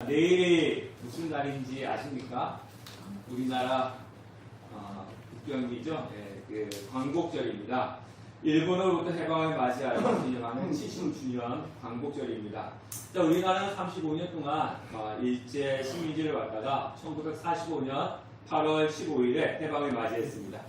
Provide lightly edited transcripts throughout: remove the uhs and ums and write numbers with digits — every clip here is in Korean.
내일이 무슨 날인지 아십니까? 우리나라 국경기죠. 네, 그 광복절입니다. 일본으로부터 해방을 맞이하여 기념하는 70주년 광복절입니다. 자, 우리나라는 35년 동안 일제 식민지를 받다가 1945년 8월 15일에 해방을 맞이했습니다.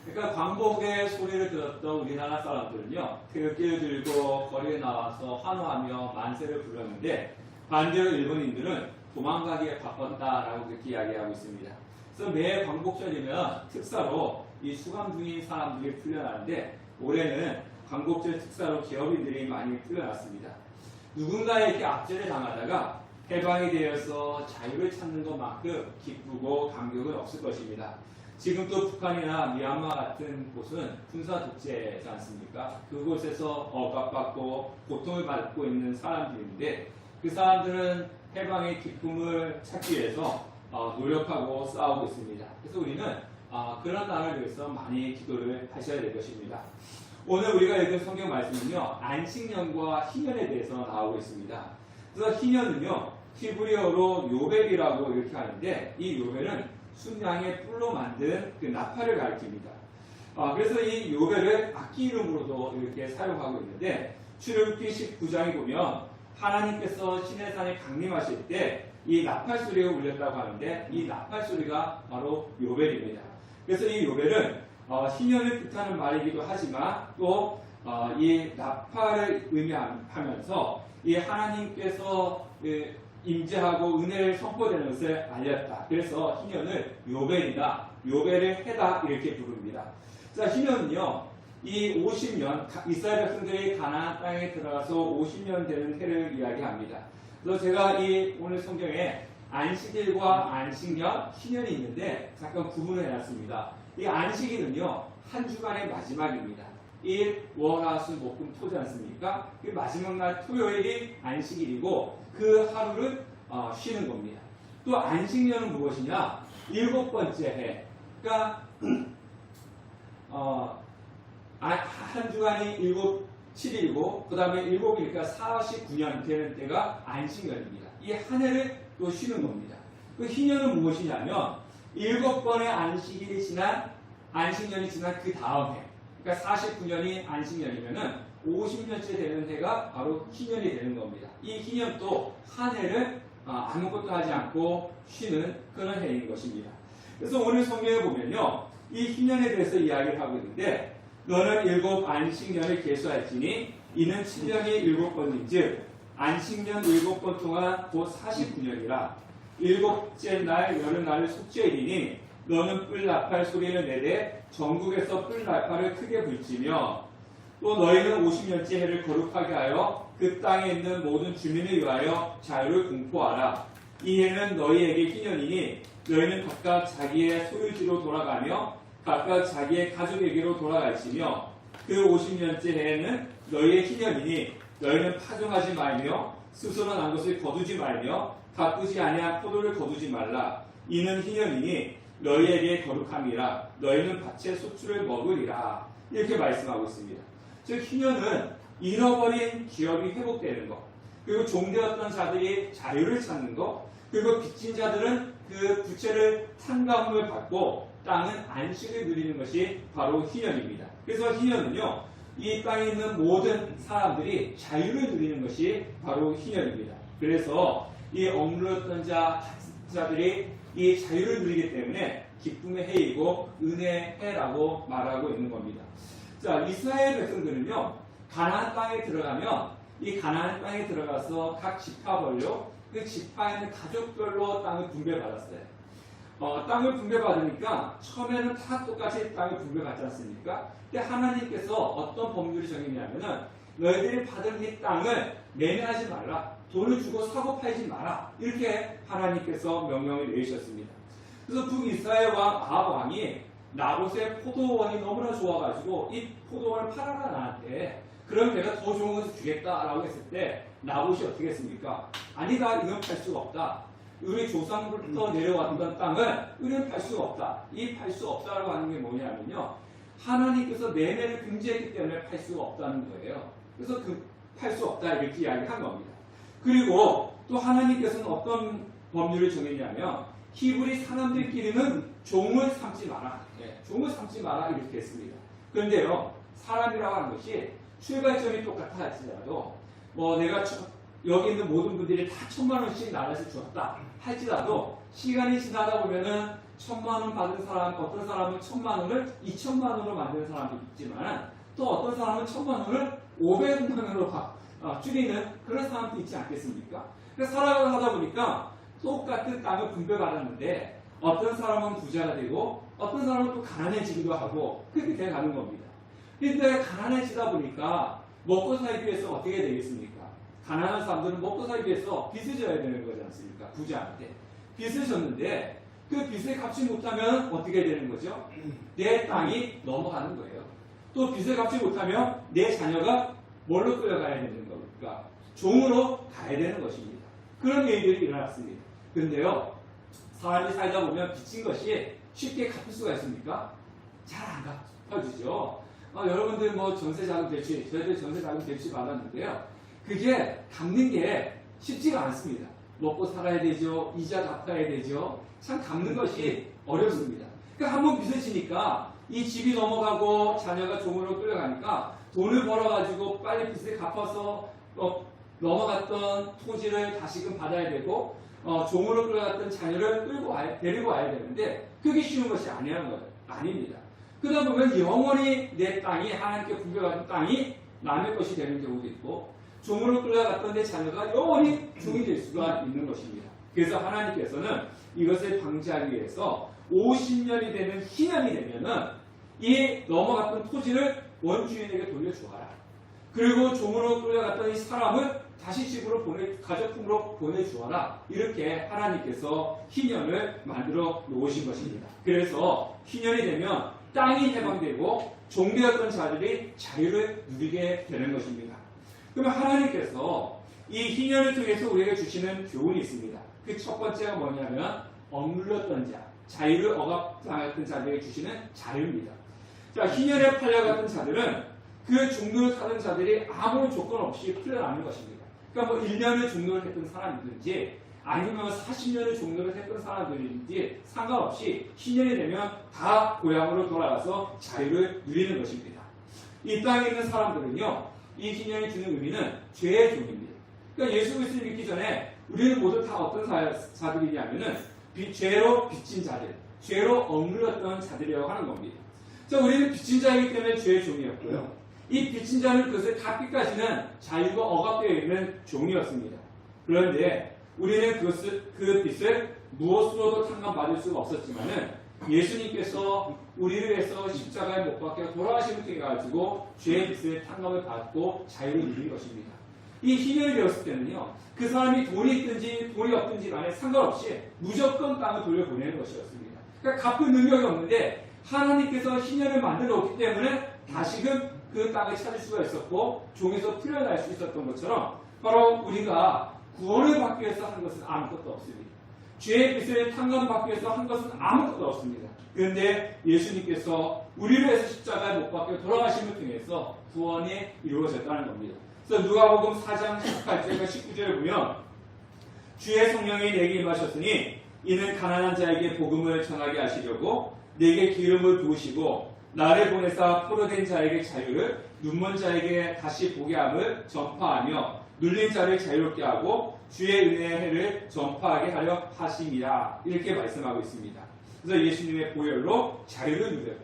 그러니까 광복의 소리를 들었던 우리나라 사람들은요, 태극기를 들고 거리에 나와서 환호하며 만세를 불렀는데, 반대로 일본인들은 도망가기에 바빴다라고 그렇게 이야기하고 있습니다. 그래서 매 광복절이면 특사로 이 수감 중인 사람들이 풀려나는데, 올해는 광복절 특사로 기업인들이 많이 풀려났습니다. 누군가에게 압제를 당하다가 해방이 되어서 자유를 찾는 것만큼 기쁘고 감격은 없을 것입니다. 지금 또 북한이나 미얀마 같은 곳은 군사 독재지 않습니까? 그곳에서 억압받고 고통을 받고 있는 사람들인데, 그 사람들은 해방의 기쁨을 찾기 위해서 노력하고 싸우고 있습니다. 그래서 우리는 그런 날을 위해서 많이 기도를 하셔야 될 것입니다. 오늘 우리가 읽은 성경 말씀은요, 안식년과 희년에 대해서 나오고 있습니다. 그래서 희년은요, 히브리어로 요벨이라고 이렇게 하는데, 이 요벨은 순양의 뿔로 만든 그 나팔을 가리킵니다. 그래서 이 요벨을 악기 이름으로도 이렇게 사용하고 있는데, 출애굽기 19장에 보면 하나님께서 시내산에 강림하실 때 이 나팔 소리가 울렸다고 하는데, 이 나팔 소리가 바로 요벨입니다. 그래서 이 요벨은 희년을 뜻하는 말이기도 하지만 또 이 나팔을 의미하면서 이 하나님께서 임재하고 은혜를 선포되는 것을 알렸다. 그래서 희년을 요벨이다, 요벨의 해다 이렇게 부릅니다. 자, 희년은요, 이 50년 이스라엘 백성들이 가나안 땅에 들어가서 50년 되는 해를 이야기합니다. 그래서 제가 이 오늘 성경에 안식일과 안식년, 희년이 있는데 잠깐 구분을 해놨습니다. 이 안식일은요, 한 주간의 마지막입니다. 일, 월, 화, 수, 목, 금, 토지 않습니까? 그 마지막 날 토요일이 안식일이고 그 하루를 쉬는 겁니다. 또 안식년은 무엇이냐? 7번째 해. 그러니까 한 주간이 7일이고 그 다음에 7이니까 49년 되는 때가 안식년입니다. 이 한 해를 또 쉬는 겁니다. 그 희년은 무엇이냐면 7번의 안식일이 지난 안식년이 지난 그 다음 해, 그러니까 49년이 안식년이면은 50년째 되는 해가 바로 희년이 되는 겁니다. 이 희년도 한 해를 아무것도 하지 않고 쉬는 그런 해인 것입니다. 그래서 오늘 성경에 보면요, 이 희년에 대해서 이야기를 하고 있는데, 너는 7 안식년을 계수할지니 이는 7년이 7번인즉 안식년 7번 동안 곧 49년이라. 7째 날 여름날을 속죄일이니 너는 뿔나팔 소리를 내되 전국에서 뿔나팔을 크게 불지며, 또 너희는 50년째 해를 거룩하게 하여 그 땅에 있는 모든 주민을 위하여 자유를 공포하라. 이 해는 너희에게 희년이니 너희는 각각 자기의 소유지로 돌아가며 각각 자기의 가족에게로 돌아갈지며, 그 50년째 해에는 너희의 희년이니 너희는 파종하지 말며 스스로 난 것을 거두지 말며 가꾸지 아니한 포도를 거두지 말라. 이는 희년이니 너희에게 거룩함이라. 너희는 밭의 소출을 먹으리라. 이렇게 말씀하고 있습니다. 즉 희년은 잃어버린 기업이 회복되는 것, 그리고 종되었던 자들이 자유를 찾는 것, 그리고 빚진 자들은 그 부채를 탕감을 받고 땅은 안식을 누리는 것이 바로 희년입니다. 그래서 희년은요, 이 땅에 있는 모든 사람들이 자유를 누리는 것이 바로 희년입니다. 그래서 이 억눌렸던 자들이 이 자유를 누리기 때문에 기쁨의 해이고 은혜의 해라고 말하고 있는 겁니다. 자, 이스라엘 백성들은요, 가나안 땅에 들어가면 이 가나안 땅에 들어가서 각 지파별로 그 지파에 있는 가족별로 땅을 분배받았어요. 땅을 분배받으니까 처음에는 다 똑같이 땅을 분배받지 않습니까? 근데 하나님께서 어떤 법률을 정했냐면은 너희들이 받은 이 땅을 매매하지 말라, 돈을 주고 사고 팔지 마라, 이렇게 하나님께서 명령을 내리셨습니다. 그래서 북이스라엘 왕 아합 왕이 나봇의 포도원이 너무나 좋아가지고 이 포도원을 팔아라 나한테, 그럼 내가 더 좋은 것을 주겠다라고 했을 때 나봇이 어떻게 했습니까? 아니다, 이건 팔 수가 없다. 우리 조상부터 내려왔던 땅을 우리는 팔 수가 없다. 이 팔 수 없다라고 하는 게 뭐냐면요, 하나님께서 매매를 금지했기 때문에 팔 수가 없다는 거예요. 그래서 그 팔 수 없다 이렇게 이야기한 겁니다. 그리고 또 하나님께서는 어떤 법률을 정했냐면 히브리 사람들끼리는 종을 삼지 마라. 종을 삼지 마라 이렇게 했습니다. 그런데요, 사람이라고 하는 것이 출발점이 똑같아 할지라도 내가 여기 있는 모든 분들이 다 1,000,000원씩 나눠서 주었다 할지라도 시간이 지나다 보면은 1,000,000원 받은 사람, 어떤 사람은 1,000,000원을 2,000,000원으로 만드는 사람도 있지만 또 어떤 사람은 1,000,000원을 500만원으로 줄이는 그런 사람도 있지 않겠습니까? 그래서 살아가다 하다 보니까 똑같은 땅을 분배받았는데 어떤 사람은 부자가 되고 어떤 사람은 또 가난해지기도 하고 그렇게 돼가는 겁니다. 그런데 가난해지다 보니까 먹고 살기 위해서 어떻게 되겠습니까? 가난한 사람들은 먹고 살기 위해서 빚을 져야 되는 거지 않습니까? 부자한테. 빚을 졌는데 그 빚을 갚지 못하면 어떻게 되는 거죠? 내 땅이 넘어가는 거예요. 또 빚을 갚지 못하면 내 자녀가 뭘로 끌려가야 되는 겁니까? 종으로 가야 되는 것입니다. 그런 일들이 일어났습니다. 그런데요, 사람이 살다 보면 빚진 것이 쉽게 갚을 수가 있습니까? 잘 안 갚아주죠. 여러분들 전세자금 대출, 저희들 전세자금 대출 받았는데요. 그게 갚는 게 쉽지가 않습니다. 먹고 살아야 되죠. 이자 갚아야 되죠. 참 갚는 것이 어렵습니다. 그러니까 한번 빚을 지니까 이 집이 넘어가고 자녀가 종으로 끌려가니까 돈을 벌어가지고 빨리 빚을 갚아서 넘어갔던 토지를 다시금 받아야 되고 종으로 끌려갔던 자녀를 데리고 와야 되는데 그게 쉬운 것이 아닙니다. 그러다 보면 영원히 내 땅이 하나님께 분배받은 땅이 남의 것이 되는 경우도 있고 종으로 끌려갔던 내 자녀가 영원히 종이 될 수가 있는 것입니다. 그래서 하나님께서는 이것을 방지하기 위해서 50년이 되는 희년이 되면은 이 넘어갔던 토지를 원주인에게 돌려주어라. 그리고 종으로 끌려갔던 이 사람을 다시 집으로 가족품으로 보내주어라. 이렇게 하나님께서 희년을 만들어 놓으신 것입니다. 그래서 희년이 되면 땅이 해방되고 종되었던 자들이 자유를 누리게 되는 것입니다. 그러면 하나님께서 이 희년을 통해서 우리에게 주시는 교훈이 있습니다. 그 첫 번째가 뭐냐면 억눌렸던 자, 자유를 억압당했던 자들에게 주시는 자유입니다. 자, 희년에 팔려갔던 자들은 그 종로를 타던 자들이 아무런 조건 없이 풀려나는 것입니다. 그러니까 1년을 종로를 했던 사람이든지 아니면 40년을 종로를 했던 사람들인지 상관없이 희년이 되면 다 고향으로 돌아가서 자유를 누리는 것입니다. 이 땅에 있는 사람들은요, 이 희년이 주는 의미는 죄의 종입니다. 그러니까 예수 그리스도를 믿기 전에 우리는 모두 다 어떤 자들이냐면은 죄로 빚진 자들, 죄로 억눌렸던 자들이라고 하는 겁니다. 자, 우리는 빚진 자이기 때문에 죄의 종이었고요. 이 빚진 자는 그것을 갚기까지는 자유가 억압되어 있는 종이었습니다. 그런데 우리는 그 빚을 무엇으로도 탕감받을 수가 없었지만은 예수님께서 우리를 위해서 십자가에 못 박혀 돌아가심을 통해 가지고 죄의 빚을 탕감을 받고 자유를 누린 것입니다. 이 희년이 되었을 때는요, 그 사람이 돈이 있든지 돈이 없든지 간에 상관없이 무조건 땅을 돌려보내는 것이었습니다. 그러니까 갚을 능력이 없는데 하나님께서 희년을 만들어 놓기 때문에 다시금 그 땅을 찾을 수가 있었고 종에서 풀려날 수 있었던 것처럼 바로 우리가 구원을 받기 위해서 한 것은 아무것도 없습니다. 죄의 빚을 탕감받기 위해서 한 것은 아무것도 없습니다. 그런데 예수님께서 우리를 위해서 십자가에 못 박혀 돌아가심을 통해서 구원이 이루어졌다는 겁니다. 그래서 누가복음 4장 18절과 19절을 보면 주의 성령이 내게 임하셨으니 이는 가난한 자에게 복음을 전하게 하시려고 내게 기름을 부으시고 나를 보내사 포로된 자에게 자유를, 눈먼 자에게 다시 보게 함을 전파하며 눌린 자를 자유롭게 하고 주의 은혜의 해를 전파하게 하려 하심이라. 이렇게 말씀하고 있습니다. 그래서 예수님의 보혈로 자유를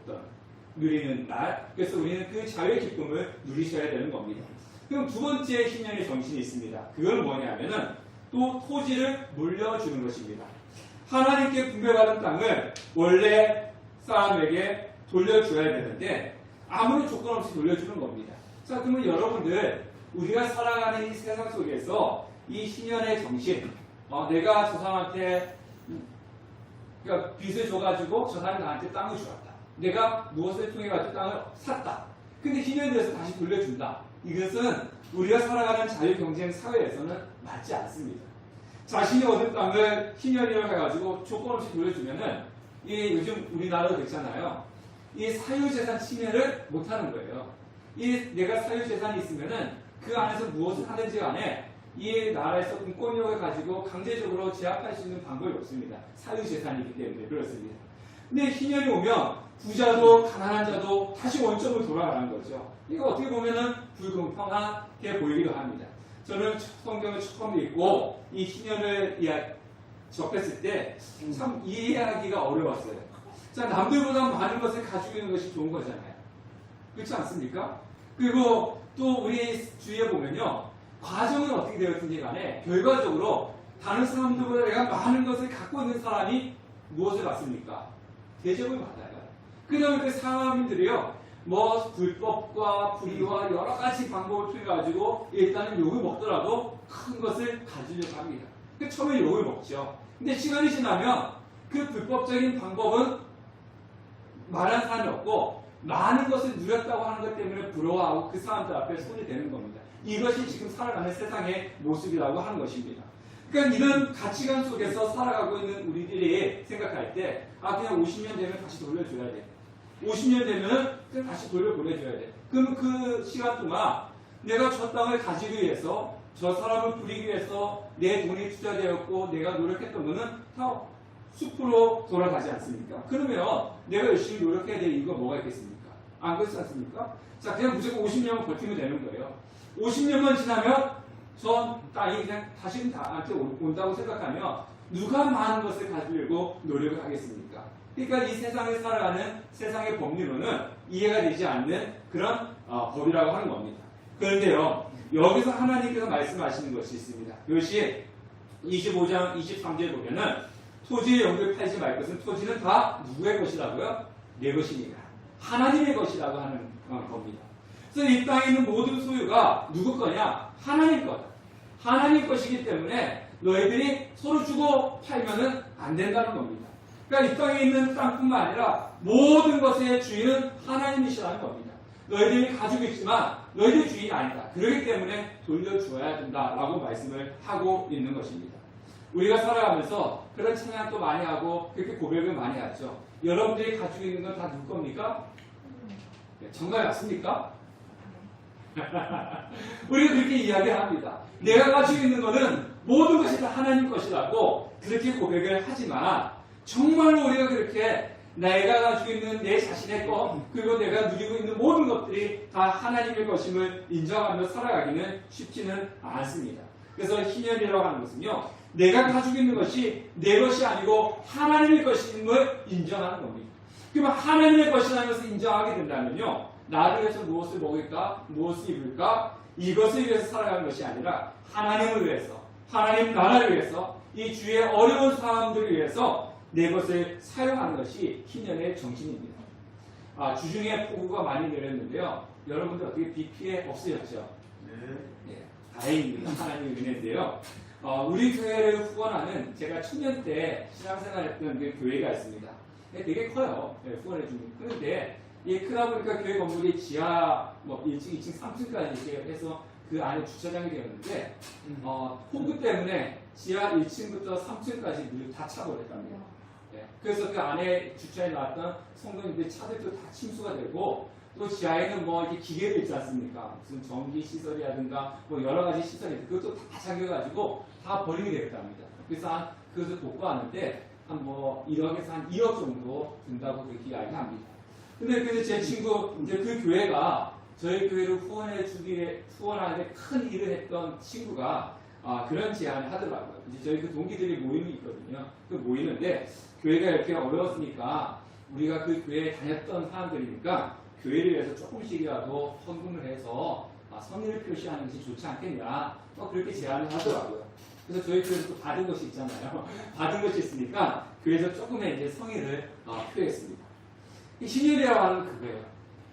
누리는 날, 그래서 우리는 그 자유의 기쁨을 누리셔야 되는 겁니다. 그럼 두 번째 희년의 정신이 있습니다. 그건 뭐냐면은 또 토지를 물려주는 것입니다. 하나님께 분배받은 땅을 원래 사람에게 돌려줘야 되는데 아무런 조건 없이 돌려주는 겁니다. 자, 그러면 여러분들, 우리가 살아가는 이 세상 속에서 이 희년의 정신, 내가 저 사람한테 그러니까 빚을 줘가지고 저 사람이 나한테 땅을 주었다. 내가 무엇을 통해 가지고 땅을 샀다. 근데 희년이 돼서 다시 돌려준다. 이것은 우리가 살아가는 자유경쟁 사회에서는 맞지 않습니다. 자신이 얻은 땅을 희년이라고 해가지고 조건 없이 돌려주면은 이 요즘 우리나라도 그렇잖아요. 이 사유재산 침해를 못하는 거예요. 이 내가 사유재산이 있으면은 그 안에서 무엇을 하든지 간에 이 나라에서 공권력을 가지고 강제적으로 제압할 수 있는 방법이 없습니다. 사유재산이기 때문에 그렇습니다. 근데 희년이 오면 부자도 가난한 자도 다시 원점으로 돌아가는 거죠. 이거 어떻게 보면은 불공평하게 보이기도 합니다. 저는 성경을 처음 읽고 이 희년을 접했을 때 참 이해하기가 어려웠어요. 자, 남들보다 많은 것을 가지고 있는 것이 좋은 거잖아요. 그렇지 않습니까? 그리고 또 우리 주위에 보면요. 과정은 어떻게 되었든지 간에 결과적으로 다른 사람들보다 내가 많은 것을 갖고 있는 사람이 무엇을 받습니까? 대접을 받아요. 그 다음에 그 사람들이요. 뭐 불법과 불의와 여러 가지 방법을 통해 가지고 일단은 욕을 먹더라도 큰 것을 가지려고 합니다. 그 처음에 욕을 먹죠. 근데 시간이 지나면 그 불법적인 방법은 말한 사람이 없고 많은 것을 누렸다고 하는 것 때문에 부러워하고 그 사람들 앞에 손이 되는 겁니다. 이것이 지금 살아가는 세상의 모습이라고 하는 것입니다. 그러니까 이런 가치관 속에서 살아가고 있는 우리들이 생각할 때 그냥 50년 되면 다시 돌려줘야 돼. 50년 되면 그냥 다시 돌려보내줘야 돼. 그럼 그 시간 동안 내가 저 땅을 가지기 위해서 저 사람을 부리기 위해서 내 돈이 투자되었고 내가 노력했던 거는 다 숲으로 돌아가지 않습니까? 그러면 내가 열심히 노력해야 될 이유가 뭐가 있겠습니까? 안 그렇지 않습니까? 자, 그냥 무조건 50년만 버티면 되는 거예요. 50년만 지나면 전 땅이 그냥 다시는 나한테 온다고 생각하면 누가 많은 것을 가지려고 노력을 하겠습니까? 그러니까 이 세상에 살아가는 세상의 법리로는 이해가 되지 않는 그런 법이라고 하는 겁니다. 그런데요, 여기서 하나님께서 말씀하시는 것이 있습니다. 그것이 25장 23절에 보면은 토지의 영을 팔지 말 것은 토지는 다 누구의 것이라고요? 내 것입니다. 하나님의 것이라고 하는 겁니다. 그래서 이 땅에 있는 모든 소유가 누구 거냐? 하나님 거다. 하나님 것이기 때문에 너희들이 서로 주고 팔면은 안 된다는 겁니다. 그러니까 이 땅에 있는 땅뿐만 아니라 모든 것의 주인은 하나님이시라는 겁니다. 너희들이 가지고 있지만 너희들 주인이 아니다. 그렇기 때문에 돌려주어야 된다라고 말씀을 하고 있는 것입니다. 우리가 살아가면서 그런 찬양도 많이 하고 그렇게 고백을 많이 하죠. 여러분들이 가지고 있는 건 다 누구 겁니까? 정말 맞습니까? 우리가 그렇게 이야기합니다. 내가 가지고 있는 것은 모든 것이 다 하나님 것이라고 그렇게 고백을 하지만 정말로 우리가 그렇게 내가 가지고 있는 내 자신의 것 그리고 내가 누리고 있는 모든 것들이 다 하나님의 것임을 인정하며 살아가기는 쉽지는 않습니다. 그래서 희년이라고 하는 것은요. 내가 가지고 있는 것이 내 것이 아니고 하나님의 것임을 인정하는 겁니다. 그러면 하나님의 것이라는 것을 인정하게 된다면요. 나를 위해서 무엇을 먹을까? 무엇을 입을까? 이것을 위해서 살아가는 것이 아니라 하나님을 위해서 하나님 나라를 위해서 이 주위의 어려운 사람들을 위해서 내 것을 사용하는 것이 희년의 정신입니다. 주중에 폭우가 많이 내렸는데요. 여러분들 어떻게 비 피해 없으셨죠? 네, 다행입니다. 하나님의 은혜인데요. 우리 교회를 후원하는 제가 청년 때 신앙생활했던 그 교회가 있습니다. 되게 커요. 후원해주는. 그런데 이 크다 보니까 교회 건물이 지하 1층, 2층, 3층까지 이렇게 해서 그 안에 주차장이 되었는데 폭우 때문에 지하 1층부터 3층까지 다 차버렸답니다. 그래서 그 안에 주차해 놨던 성도님들 차들도 다 침수가 되고 또 지하에는 뭐 이렇게 기계도 있지 않습니까? 무슨 전기 시설이라든가 뭐 여러 가지 시설이 그것도 다 잠겨가지고 다 버리게 되었답니다. 그래서 그것을 복구하는데 한 뭐 1억에서 한 2억 정도 든다고 그렇게 이야기합니다. 근데 제 친구 이제 그 교회가 저희 교회를 후원하는데 큰 일을 했던 친구가 그런 제안을 하더라고요. 이제 저희 그 동기들이 모임이 있거든요. 그 모이는데 교회가 이렇게 어려웠으니까 우리가 그 교회에 다녔던 사람들이니까 교회를 위해서 조금씩이라도 헌금을 해서 선의를 표시하는 것이 좋지 않겠냐. 그렇게 제안을 하더라고요. 그래서 저희 교회에서 또 받은 것이 있잖아요. 받은 것이 있으니까 교회에서 조금의 이제 성의를 표했습니다. 이 희년이라고 하는 그거예요.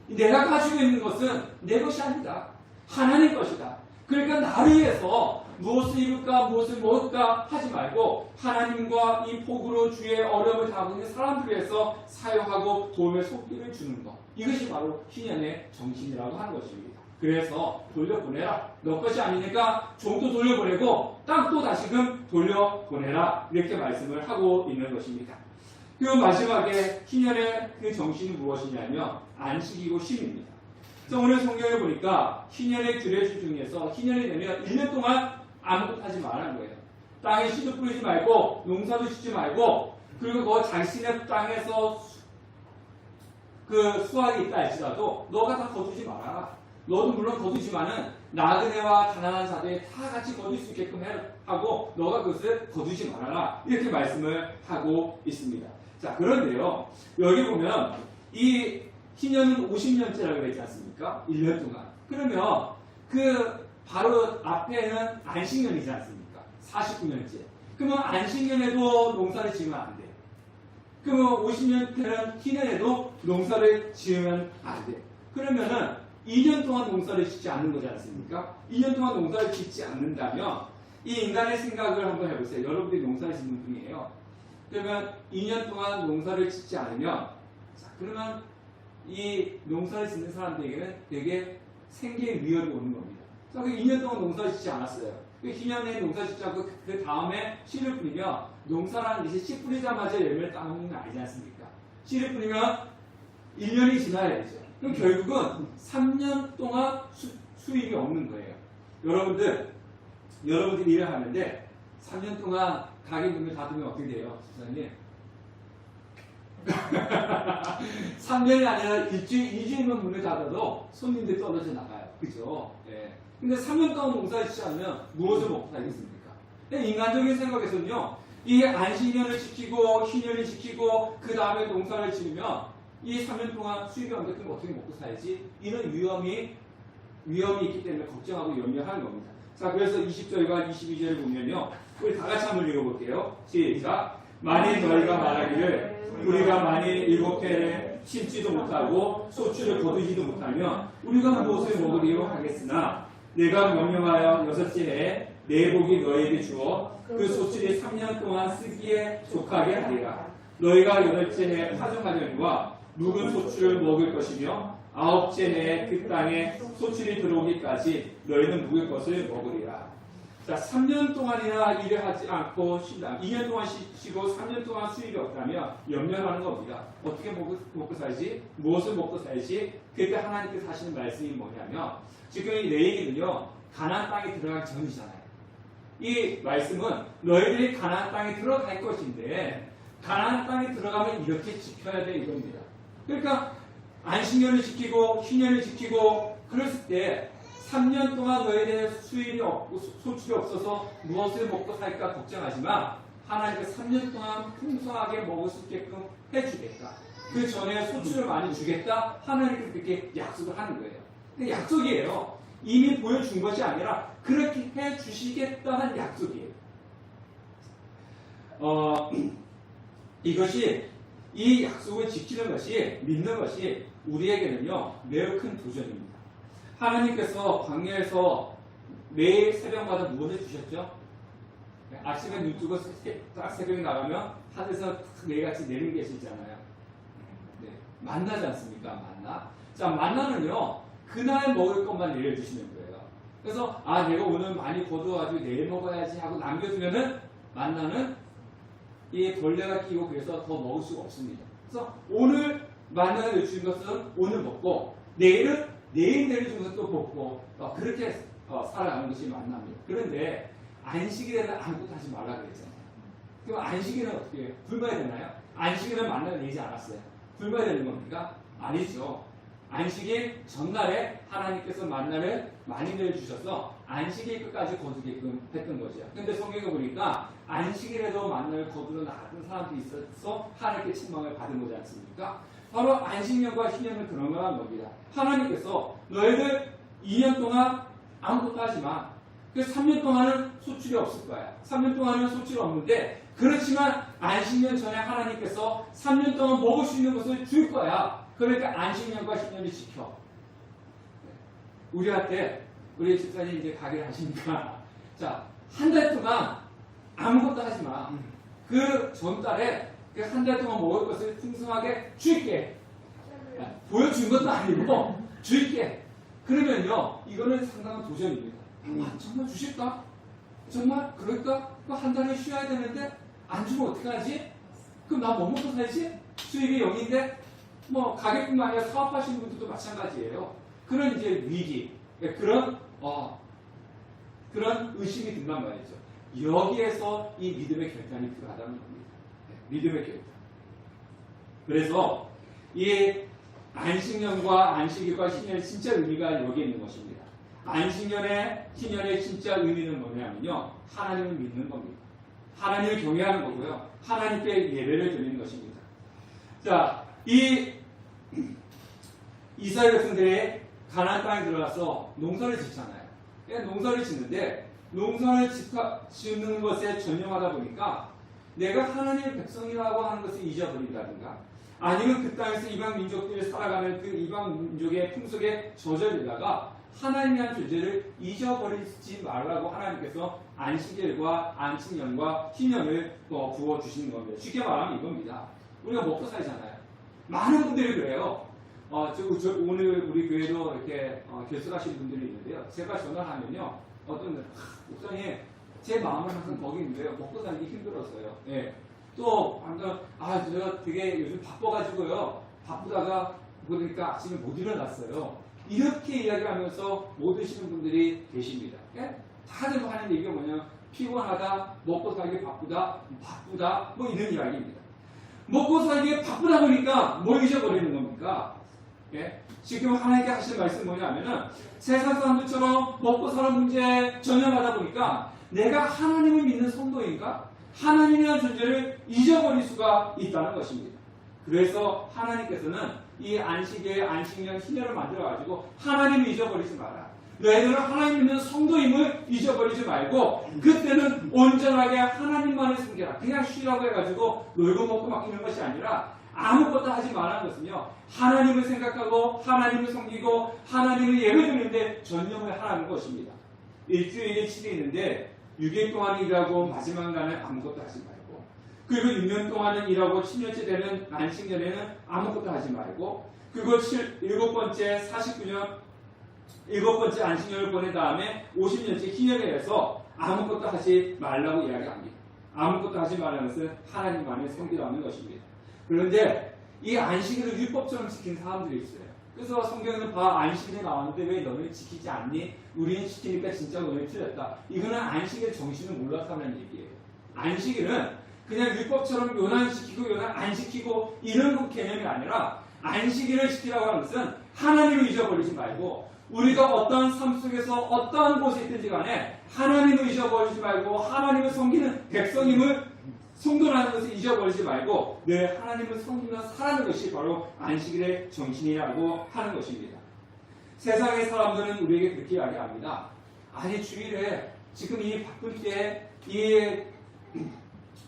내가 가지고 있는 것은 내 것이 아니다. 하나님 것이다. 그러니까 나를 위해서 무엇을 입을까 무엇을 먹을까 하지 말고 하나님과 이 폭우로 주의 어려움을 당하고 있는 사람들을 위해서 사용하고 도움의 손길을 주는 것. 이것이 바로 희년의 정신이라고 하는 것입니다. 그래서 돌려보내라. 너 것이 아니니까 종도 돌려보내고 땅도 다시금 돌려보내라. 이렇게 말씀을 하고 있는 것입니다. 그리고 마지막에 희년의 그 정신이 무엇이냐면 안식이고 쉼입니다. 그래서 오늘 성경에 보니까 희년의 규례주 중에서 희년이 되면 1년 동안 아무것도 하지 말라는 거예요. 땅에 씨도 뿌리지 말고 농사도 짓지 말고 그리고 너 자신의 땅에서 그 수확이 있다 할지라도 너가 다 거두지 마라. 너도 물론 거두지만은 나그네와 가난한 자들이 다 같이 거둘 수 있게끔 하고 너가 그것을 거두지 말아라. 이렇게 말씀을 하고 있습니다. 자, 그런데요. 여기 보면 이 희년은 50년째라고 그랬지 않습니까? 1년 동안. 그러면 그 바로 앞에는 안식년이지 않습니까? 49년째. 그러면 안식년에도 농사를 지으면 안 돼. 그러면 50년 때는 희년에도 농사를 지으면 안 돼. 그러면은 2년 동안 농사를 짓지 않는 거지 않습니까? 2년 동안 농사를 짓지 않는다면 이 인간의 생각을 한번 해보세요. 여러분들이 농사를 짓는 분이에요. 그러면 2년 동안 농사를 짓지 않으면 자, 그러면 이 농사를 짓는 사람들에게는 되게 생계의 위협이 오는 겁니다. 자, 2년 동안 농사를 짓지 않았어요. 그 희년에 농사 짓지 않고 그 다음에 씨를 뿌리면 농사라는 것이 씨 뿌리자마자 열매를 따먹는 게 아니지 않습니까? 씨를 뿌리면 1년이 지나야 되죠. 그럼 결국은 3년 동안 수익이 없는 거예요. 여러분들 일을 하는데 3년 동안 가게 문을 닫으면 어떻게 돼요? 집사님? 3년이 아니라 일주일만 문을 닫아도 손님들이 떨어져 나가요. 그죠? 예. 근데 3년 동안 농사를 짓지 않으면 무엇을 먹고 살겠습니까? 인간적인 생각에서는요, 이 안식년을 지키고, 희년을 지키고, 그 다음에 농사를 지으면 이 3년 동안 수익이 안 됐으면 어떻게 먹고 살지? 이런 위험이 있기 때문에 걱정하고 염려하는 겁니다. 자, 그래서 20절과 22절을 보면요. 우리 다 같이 한번 읽어볼게요. 시작. 만일 너희가 말하기를 우리가 만일 7해를 심지도 못하고 소출을 거두지도 못하면 우리가 무엇을 먹으리요 하겠으나 내가 명령하여 6째 해에 내 복이 너희에게 주어 그 소출이 3년 동안 쓰기에 족하게 하리라. 너희가 8째 해에 파종하려니와 묵은 소출을 먹을 것이며 9째 해에 그 땅에 소출이 들어오기까지 너희는 묵을 것을 먹으리라. 자, 3년 동안이나 일을 하지 않고 쉰다. 2년 동안 쉬고 3년 동안 수익이 없다면 염려하는 겁니다. 어떻게 먹고 살지? 무엇을 먹고 살지? 그때 하나님께서 하시는 말씀이 뭐냐면 지금 내 얘기는요. 가나안 땅에 들어가기 전이잖아요. 이 말씀은 너희들이 가나안 땅에 들어갈 것인데 가나안 땅에 들어가면 이렇게 지켜야 돼 이겁니다. 그러니까 안식년을 지키고 희년을 지키고 그랬을 때 3년 동안 너희들의 수입이 없고 소출이 없어서 무엇을 먹고 살까 걱정하지만 하나님께서 3년 동안 풍성하게 먹을 수 있게끔 해주겠다. 그 전에 소출을 많이 주겠다. 하나님께서 그렇게 약속을 하는 거예요. 근데 약속이에요. 이미 보여준 것이 아니라 그렇게 해주시겠다는 약속이에요. 이 약속을 지키는 것이 믿는 것이 우리에게는요 매우 큰 도전입니다. 하나님께서 광야에서 매일 새벽마다 무엇을 주셨죠? 아침에 눈 뜨고 딱 새벽에 나가면 하늘에서 매일같이 내린 게 있잖아요. 네, 만나지 않습니까? 만나. 자, 만나는요 그날 먹을 것만 내려주시는 거예요. 그래서 내가 오늘 많이 거두어가지고 내일 먹어야지 하고 남겨두면은 만나는 이 벌레가 끼고 그래서 더 먹을 수가 없습니다. 그래서 오늘 만나를 주신 것은 오늘 먹고 내일은 내일 내려준 것은 또 먹고 그렇게 살아가는 것이 만납니다. 그런데 안식일에는 아무것도 하지 말라 그랬잖아요. 그럼 안식일은 어떻게 해요? 굶어야 되나요? 안식일은 만나를 내지 않았어요. 굶어야 되는 겁니까? 아니죠. 안식일 전날에 하나님께서 만나를 많이 내려주셔서 안식일 끝까지 거두게끔 했던 거죠. 근데 성경에 보니까 안식일에도 만나를 거두러 나갔던 사람들이 있어서 하나님께 책망을 받은 거지 않습니까? 바로 안식년과 희년은 그런 거란 겁니다. 하나님께서 너희들 2년 동안 아무것도 하지 마. 그래서 3년 동안은 소출이 없을 거야. 3년 동안은 소출이 없는데 그렇지만 안식년 전에 하나님께서 3년 동안 먹을 수 있는 것을 줄 거야. 그러니까 안식년과 희년을 지켜. 우리 집사님 이제 가게를 하시니까 자, 한 달 동안 아무것도 하지 마. 그 전달에 그 한 달 동안 먹을 것을 풍성하게 줄게. 보여준 것도 아니고 줄게. 그러면요, 이거는 상당한 도전입니다. 정말 주실까? 정말 그럴까? 한 달을 쉬어야 되는데 안 주면 어떡하지? 그럼 나 뭐 먹고 살지? 수입이 0인데 가게뿐만 아니라 사업하시는 분들도 마찬가지예요. 그런 이제 위기, 그런 그런 의심이 든단 말이죠. 여기에서 이 믿음의 결단이 필요하다는 겁니다. 믿음의 결단. 그래서 이 안식년과 안식일과 신년의 진짜 의미가 여기에 있는 것입니다. 안식년의 신년의 진짜 의미는 뭐냐면요, 하나님을 믿는 겁니다. 하나님을 경외하는 거고요, 하나님께 예배를 드리는 것입니다. 자, 이 이스라엘 백성들이 가나안 땅에 들어가서 농사를 짓잖아요. 농사를 짓는데 농사를 짓는 것에 전념하다 보니까 내가 하나님의 백성이라고 하는 것을 잊어버린다든가, 아니면 그 땅에서 이방 민족들이 살아가는 그 이방 민족의 풍속에 젖어들다가 하나님이란 존재를 잊어버리지 말라고 하나님께서 안식일과 안식년과 희년을 부어주시는 겁니다. 쉽게 말하면 이겁니다. 우리가 먹고 살잖아요. 많은 분들이 그래요. 오늘 우리 교회도 이렇게 결석하시는 분들이 있는데요. 제가 전화를 하면요, 어떤 목사님, 제 마음은 항상 거기 있는데요. 먹고 살기 힘들었어요. 예. 또 방금 제가 되게 요즘 바빠가지고요. 바쁘다가 보니까 아침에 못 일어났어요. 이렇게 이야기하면서 못 드시는 분들이 계십니다. 예? 다들 하는 얘기가 뭐냐면 피곤하다, 먹고 살기 바쁘다, 뭐 이런 이야기입니다. 먹고 살기에 바쁘다 보니까 뭘 잊어버리는 겁니까? 예? 지금 하나님께 하시는 말씀은 뭐냐면은 세상 사람들처럼 먹고 사는 문제에 전념하다 보니까 내가 하나님을 믿는 성도인가? 하나님이라는 존재를 잊어버릴 수가 있다는 것입니다. 그래서 하나님께서는 이 안식일, 안식년, 희년을 만들어가지고 하나님을 잊어버리지 마라. 너희들은 하나님 믿는 성도임을 잊어버리지 말고 그때는 온전하게 하나님만을 섬겨라. 그냥 쉬라고 해가지고 놀고 먹고 맡기는 것이 아니라 아무것도 하지 말라는 것은요, 하나님을 생각하고 하나님을 섬기고 하나님을 예배드리는데 전념을 하라는 것입니다. 일주일에 7일 있는데 6일 동안 일하고 마지막 날은 아무것도 하지 말고, 그리고 6년 동안은 일하고 7년째 되는 안식년에는 아무것도 하지 말고, 그리고 7번째 49년 7번째 안식년을 보낸 다음에 50년째 희년에 해서 아무것도 하지 말라고 이야기합니다. 아무것도 하지 말라는 것은 하나님만을 섬기라는 것입니다. 그런데 이 안식일을 율법처럼 지킨 사람들이 있어요. 그래서 성경에는 안식일이 나왔는데 왜 너는 지키지 않니? 우리는 지키니까 진짜 너는 틀렸다. 이거는 안식일 정신을 몰라서 하는 얘기예요. 안식일은 그냥 율법처럼 요난 지키고 요난 안 지키고 이런 개념이 아니라, 안식일을 지키라고 하는 것은 하나님을 잊어버리지 말고 우리가 어떠한 삶 속에서 어떠한 곳에 있든지 간에 하나님을 잊어버리지 말고 하나님을 섬기는 백성임을, 성도라는 것을 잊어버리지 말고 늘 하나님을 섬기면서 살아가는 것이 바로 안식일의 정신이라고 하는 것입니다. 세상의 사람들은 우리에게 그렇게 이야기합니다. 아니, 주일에 지금 이 바쁠 때, 이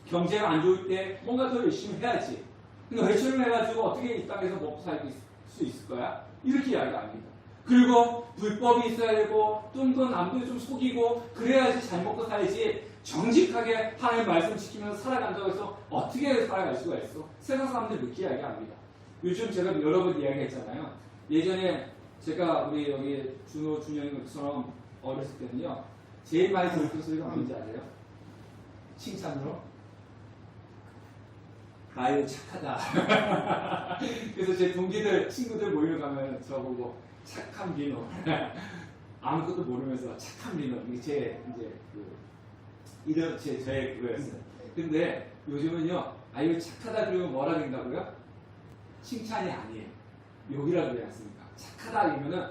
경제가 안 좋을 때 뭔가 더 열심히 해야지. 근데 외출을 해가지고 어떻게 이 땅에서 먹고 살 수 있을 거야? 이렇게 이야기합니다. 그리고 불법이 있어야 되고 또 남도 좀 속이고 그래야지 잘 먹고 살지, 정직하게 하나님 말씀 지키면서 살아간다고 해서 어떻게 살아갈 수가 있어? 세상 사람들 그렇게 이야기합니다. 요즘 제가 여러 번 이야기했잖아요. 예전에 제가 우리 여기 준영이처럼 어렸을 때는요, 제일 많이 들었던 소리가 뭔지 아세요? 칭찬으로? 아유, 착하다. 그래서 제 동기들, 친구들 모임을 가면 저보고 착한 민호. 아무것도 모르면서 착한 민호. 이게 저의 그거였어요. 근데 요즘은요, 이거 착하다 그러면 뭐라 그런다고요? 칭찬이 아니에요. 욕이라고 그러지 않습니까? 착하다 이러면은,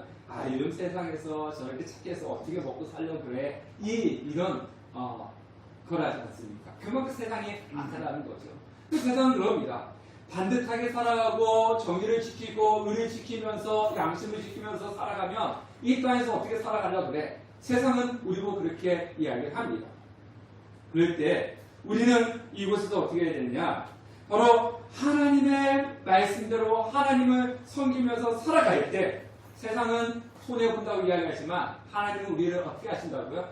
요즘 세상에서 저렇게 착해서 어떻게 먹고 살려고 그래. 이런, 거라지 않습니까? 그만큼 세상이 악하다는 거죠. 그 세상은 그럽니다. 반듯하게 살아가고 정의를 지키고 의를 지키면서 양심을 지키면서 살아가면 이 땅에서 어떻게 살아가려고 그래. 세상은 우리 보고 그렇게 이야기를 합니다. 그럴 때 우리는 이곳에서 어떻게 해야 되느냐, 바로 하나님의 말씀대로 하나님을 섬기면서 살아갈 때 세상은 손해본다고 이야기하지만 하나님은 우리를 어떻게 하신다고요?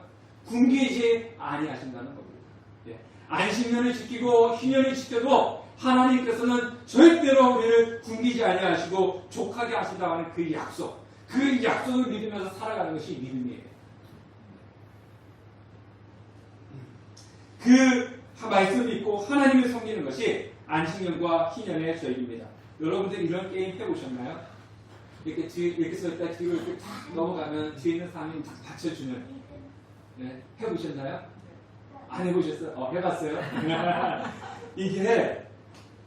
굶기지 아니하신다는 겁니다. 안식년을 지키고 희년을 지켜도 하나님께서는 절대로 우리를 굶기지 아니하시고 족하게 하신다고 하는 그 약속, 그 약속을 믿으면서 살아가는 것이 믿음이에요. 그 말씀을 믿고 하나님을 섬기는 것이 안식년과 희년의 저입니다. 여러분들 이런 게임 해보셨나요? 이렇게 서 있다 뒤로 이렇게 탁 넘어가면 뒤에 있는 사람이 탁 받쳐주는. 네, 해보셨나요? 안 해보셨어요? 해봤어요? 이게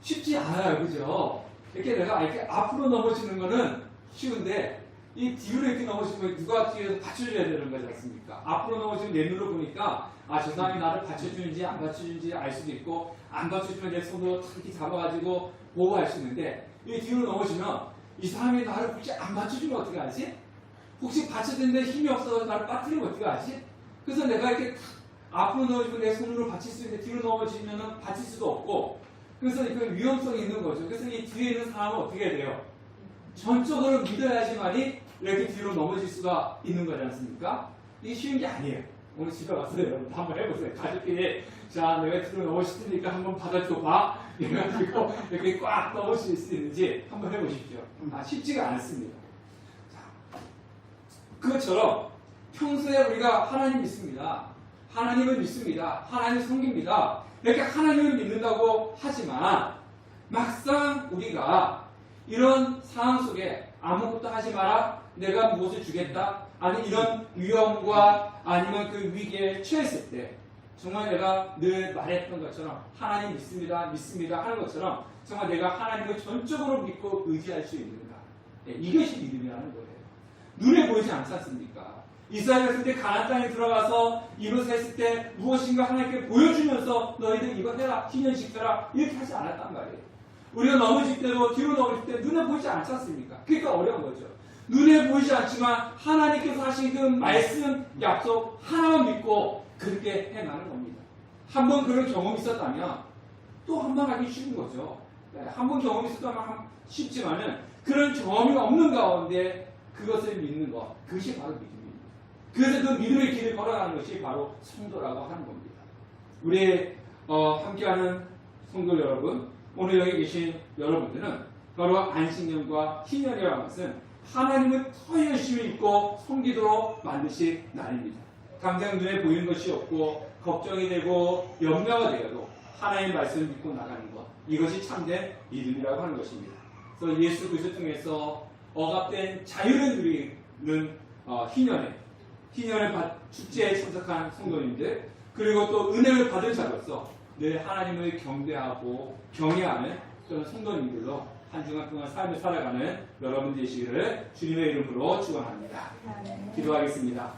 쉽지 않아요, 그죠? 이렇게 내가 이렇게 앞으로 넘어지는 거는 쉬운데 이 뒤로 이렇게 넘어지면 누가 뒤에서 받쳐줘야 되는 거지 않습니까? 앞으로 넘어지면 내 눈으로 보니까 저 사람이 나를 받쳐주는지 안 받쳐주는지 알 수도 있고 안 받쳐주면 내 손으로 이렇게 잡아가지고 보호할 수 있는데 이 뒤로 넘어지면 이 사람이 나를 혹시 안 받쳐주면 어떻게 하지? 혹시 받쳐주는데 힘이 없어서 나를 빠뜨리면 어떻게 하지? 그래서 내가 이렇게 앞으로 넘어지면 내 손으로 받칠 수 있는데 뒤로 넘어지면 받칠 수도 없고 그래서 그 위험성이 있는 거죠. 그래서 이 뒤에 있는 사람은 어떻게 해야 돼요? 전적으로 믿어야지만이 이렇게 뒤로 넘어질 수가 있는 거지 않습니까? 이게 쉬운 게 아니에요. 오늘 집에 가서 여러분 한번 해보세요. 가족끼리 자 내가 뒤로 넘어질 테니까 한번 받아줘 봐. 이래가지고 이렇게 꽉 넘어질 수 있는지 한번 해보십시오. 쉽지가 않습니다. 자, 그것처럼 평소에 우리가 하나님 믿습니다. 하나님을 믿습니다. 하나님을 섬깁니다. 이렇게 하나님을 믿는다고 하지만 막상 우리가 이런 상황 속에 아무것도 하지 마라. 내가 무엇을 주겠다. 아니 이런 위험과 아니면 그 위기에 처했을 때 정말 내가 늘 말했던 것처럼 하나님 믿습니다. 믿습니다 하는 것처럼 정말 내가 하나님을 전적으로 믿고 의지할 수 있는가. 네, 이것이 믿음이라는 거예요. 눈에 보이지 않지 않습니까? 이스라엘 했을 때 가나안 땅에 들어가서 이것을 했을 때 무엇인가 하나님께 보여주면서 너희들 이거 해라. 희년시켜라. 이렇게 하지 않았단 말이에요. 우리가 넘어질 때도 뒤로 넘어질 때 눈에 보이지 않지 않습니까? 그러니까 어려운 거죠. 눈에 보이지 않지만 하나님께서 하신 그 말씀, 약속 하나만 믿고 그렇게 해나가는 겁니다. 한번 그런 경험이 있었다면 또 한 번 하기 쉬운 거죠. 한 번 경험이 있었다면 쉽지만은 그런 경험이 없는 가운데 그것을 믿는 것, 그것이 바로 믿음입니다. 그래서 그 믿음의 길을 걸어가는 것이 바로 성도라고 하는 겁니다. 우리 함께하는 성도 여러분, 오늘 여기 계신 여러분들은 바로 안식년과 희년이라는 것은 하나님을 더 열심히 믿고 섬기도록 만드신 날입니다. 당장 눈에 보이는 것이 없고 걱정이 되고 염려가 되어도 하나님의 말씀을 믿고 나가는 것, 이것이 참된 믿음이라고 하는 것입니다. 그래서 예수 그리스도 통해서 억압된 자유를 누리는 희년의 축제에 참석한 성도님들, 그리고 또 은혜를 받은 자로서 늘 하나님을 경배하고 경외하는 그런 성도님들로 한 주간 동안 삶을 살아가는 여러분 되시기를 주님의 이름으로 축원합니다. 기도하겠습니다.